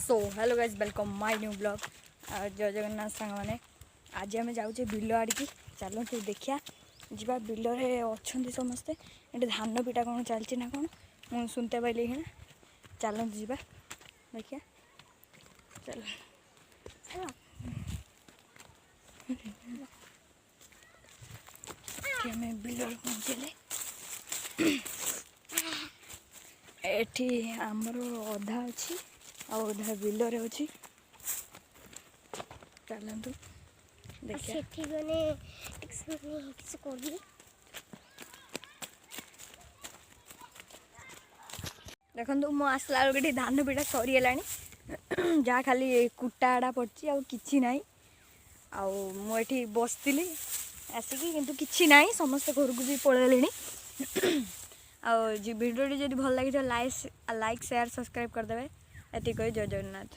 So hello guys welcome my new blog. जय जगन्नाथ सांग मैंने आज आम जाऊे बिल आड़की चलते देखिया जा बिल अच्छा समस्ते ये धान पिटा कौन चलती ना कौन मुझे सुनते पाइली कि चलते जा देखिया चल बिल पहुँचले एठी आमर अधा अच्छी आधा बिलरे अच्छी चलतु देखिए देखो मु आसला बेलू धान पिटा सरीगला जहाँ खाली कुटा आड़ा पड़ी आछि ना मुझे बसती आसिकी किंतु किछि ना समस्त घर को भी पलैले भिडियो जब भल लगे लाइक शेयर सब्सक्राइब करदे। ये जय जगन्नाथ।